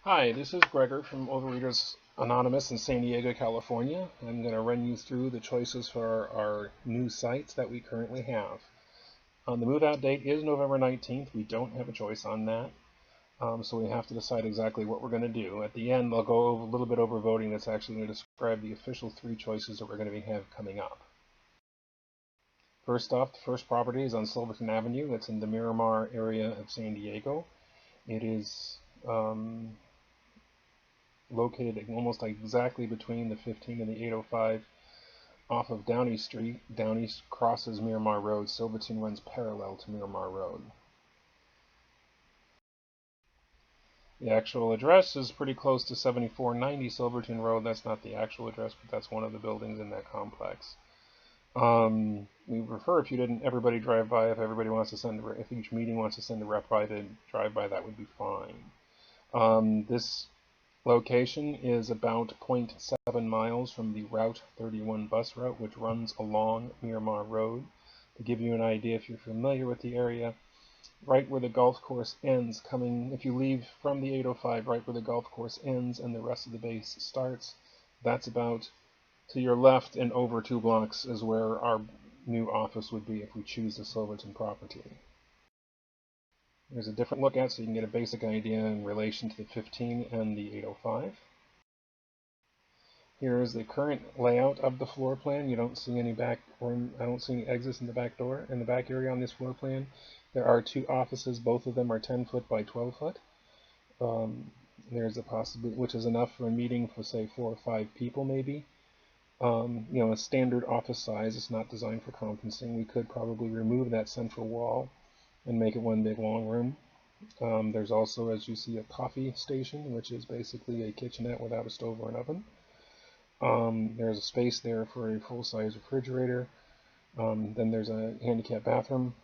Hi, this is Gregor from Overeaters Anonymous in San Diego, California. I'm going to run you through the choices for our new sites that we currently have. The move-out date is November 19th. We don't have a choice on that, so we have to decide exactly what we're going to do. At the end, I'll go over a little bit over voting that's actually going to describe the official three choices that we're going to have coming up. First off, the first property is on Silverton Avenue. It's in the Miramar area of San Diego. It is located almost exactly between the 15 and the 805 off of Downey Street. Downey crosses Miramar Road. Silverton runs parallel to Miramar Road. The actual address is pretty close to 7490 Silverton Road. That's not the actual address, but that's one of the buildings in that complex. We prefer if you didn't everybody drive by. If everybody wants to send, if each meeting wants to send a rep by to drive by, that would be fine. This location is about 0.7 miles from the Route 31 bus route, which runs along Miramar Road. To give you an idea, if you're familiar with the area, right where the golf course ends, if you leave from the 805, right where the golf course ends and the rest of the base starts, that's about to your left and over 2 blocks is where our new office would be if we choose the Silverton property. There's a different look at so you can get a basic idea in relation to the 15 and the 805. Here is the current layout of the floor plan. You don't see any back room. I don't see any exits in the back door. In the back area on this floor plan, there are 2 offices. Both of them are 10 foot by 12 foot. There's a possibility, which is enough for a meeting for say 4 or 5 people maybe. A standard office size. It's not designed for conferencing. We could probably remove that central wall and make it one big long room. There's also, as you see, a coffee station, which is basically a kitchenette without a stove or an oven. There's a space there for a full-size refrigerator. Then there's a handicap bathroom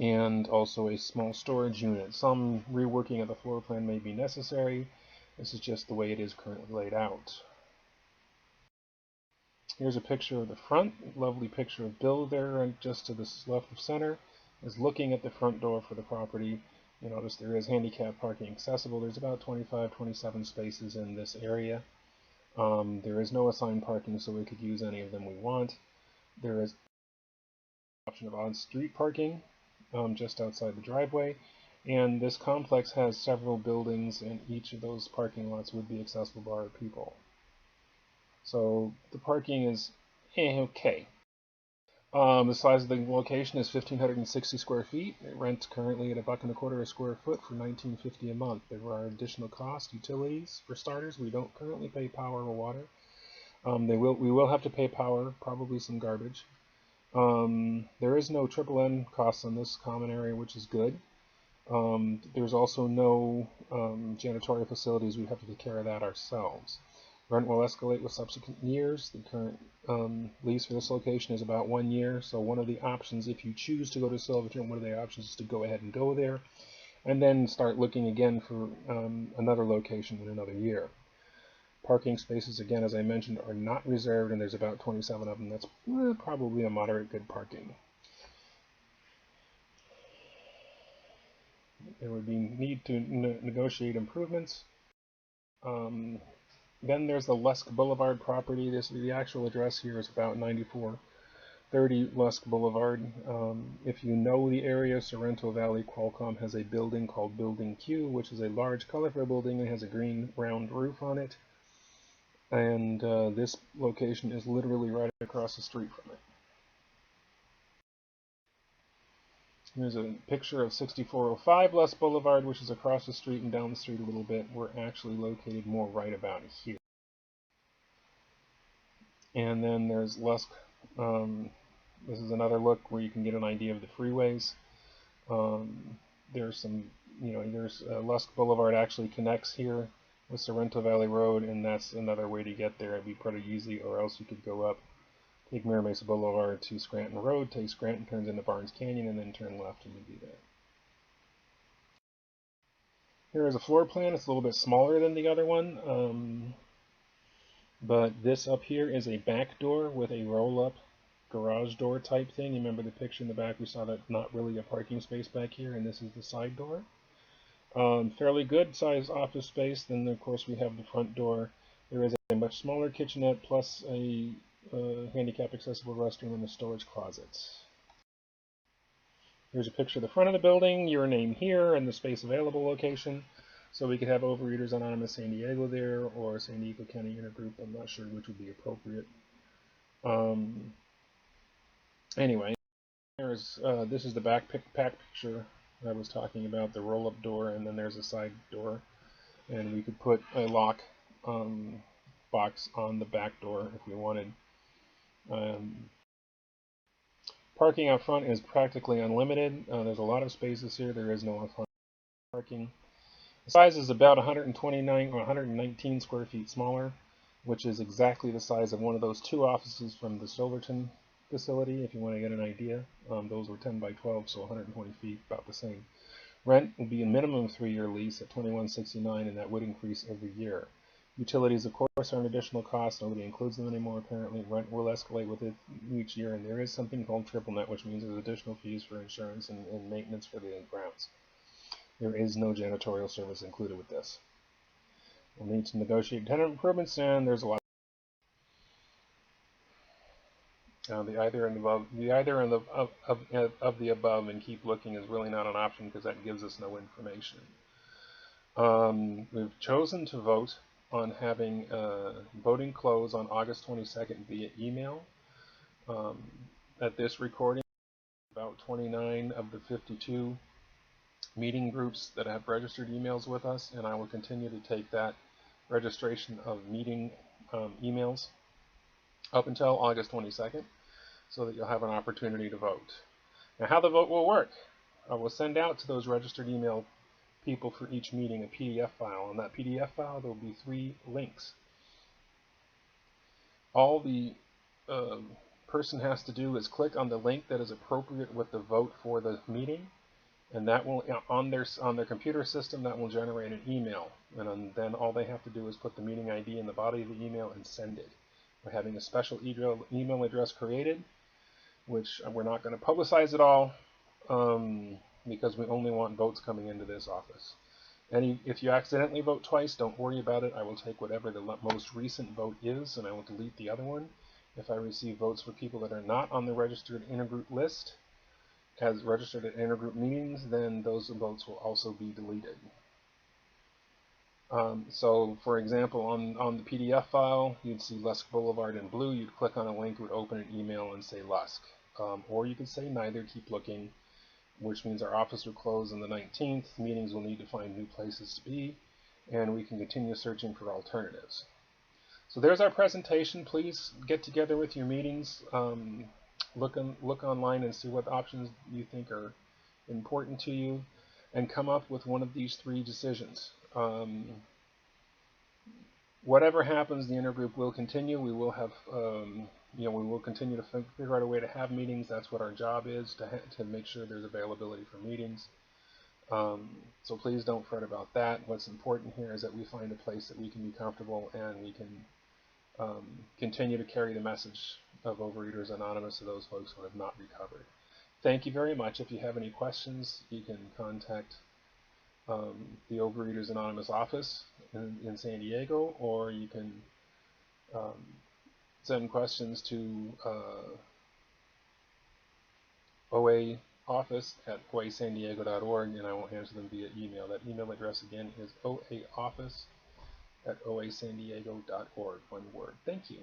and also a small storage unit. Some reworking of the floor plan may be necessary. This is just the way it is currently laid out. Here's a picture of the front. Lovely picture of Bill there, and just to the left of center is looking at the front door for the property. You notice there is handicap parking accessible. There's about 25, 27 spaces in this area. There is no assigned parking, so we could use any of them we want. There is an option of on-street parking just outside the driveway, and this complex has several buildings, and each of those parking lots would be accessible by our people. So the parking is okay. The size of the location is 1,560 square feet. It rents currently at $1.25 a square foot for $19.50 a month. There are additional costs, utilities for starters. We don't currently pay power or water. We will have to pay power, probably some garbage. There is no NNN costs on this common area, which is good. There's also no janitorial facilities. We have to take care of that ourselves. Rent will escalate with subsequent years. The current lease for this location is about 1 year. So one of the options, if you choose to go to Silverton, one of the options is to go ahead and go there and then start looking again for another location in another year. Parking spaces, again, as I mentioned, are not reserved, and there's about 27 of them. That's probably a moderate good parking. There would be need to negotiate improvements. Then there's the Lusk Boulevard property. The actual address here is about 9430 Lusk Boulevard. If you know the area, Sorrento Valley Qualcomm has a building called Building Q, which is a large, colorful building. It has a green round roof on it. And this location is literally right across the street from it. Here's a picture of 6405 Lusk Boulevard, which is across the street and down the street a little bit. We're actually located more right about here. And then there's Lusk. This is another look where you can get an idea of the freeways. There's some, there's Lusk Boulevard actually connects here with Sorrento Valley Road, and that's another way to get there. It'd be pretty easy, or else you could go up, take Mira Mesa Boulevard to Scranton Road, take Scranton, turns into Barnes Canyon, and then turn left and you'd be there. Here is a floor plan. It's a little bit smaller than the other one, but this up here is a back door with a roll-up garage door type thing. You remember the picture in the back? We saw that not really a parking space back here, and this is the side door. Fairly good size office space. Then of course we have the front door. There is a much smaller kitchenette plus a handicap accessible restroom and a storage closet. Here's a picture of the front of the building, your name here, and the space available location. So we could have Overeaters Anonymous San Diego there, or San Diego County Intergroup. I'm not sure which would be appropriate. Anyway, this is the back picture I was talking about, the roll-up door, and then there's a side door. And we could put a lock box on the back door if we wanted. Parking out front is practically unlimited. There's a lot of spaces here. There is no off-front parking. The size is about 129 or 119 square feet smaller, which is exactly the size of one of those two offices from the Silverton facility, if you want to get an idea. Those were 10 by 12, so 120 feet, about the same. Rent will be a minimum 3-year lease at $21.69, and that would increase every year. Utilities, of course, are an additional cost. Nobody includes them anymore, apparently. Rent will escalate with it each year, and there is something called triple net, which means there's additional fees for insurance and maintenance for the grounds. There is no janitorial service included with this. We'll need to negotiate tenant improvements, and there's a lot. The either and of the above and keep looking is really not an option because that gives us no information. We've chosen to vote on having voting close on August 22nd via email. At this recording, about 29 of the 52 meeting groups that have registered emails with us, and I will continue to take that registration of meeting emails up until August 22nd so that you'll have an opportunity to vote. Now, how the vote will work, I will send out to those registered email people for each meeting a PDF file. On that PDF file, there will be 3 links. All the person has to do is click on the link that is appropriate with the vote for the meeting, and that will, on their computer system, that will generate an email. And then all they have to do is put the meeting ID in the body of the email and send it. We're having a special email address created, which we're not going to publicize at all because we only want votes coming into this office. If you accidentally vote twice, don't worry about it. I will take whatever the most recent vote is, and I will delete the other one. If I receive votes for people that are not on the registered intergroup list, as registered at intergroup meetings, then those votes will also be deleted. So, for example, on the PDF file, you'd see Lusk Boulevard in blue. You'd click on a link, it would open an email and say Lusk. Or you could say neither, keep looking, which means our office will close on the 19th. Meetings will need to find new places to be, and we can continue searching for alternatives. So there's our presentation. Please get together with your meetings. Look online and see what options you think are important to you, and come up with one of these 3 decisions. Whatever happens, the intergroup will continue. We will have, we will continue to figure out a way to have meetings. That's what our job is, to make sure there's availability for meetings. So please don't fret about that. What's important here is that we find a place that we can be comfortable and we can continue to carry the message of Overeaters Anonymous to those folks who have not recovered. Thank you very much. If you have any questions, you can contact the Overeaters Anonymous office in San Diego, or you can send questions to oaoffice at oasandiego.org, and I will answer them via email. That email address again is oaoffice at oasandiego.org. One word. Thank you.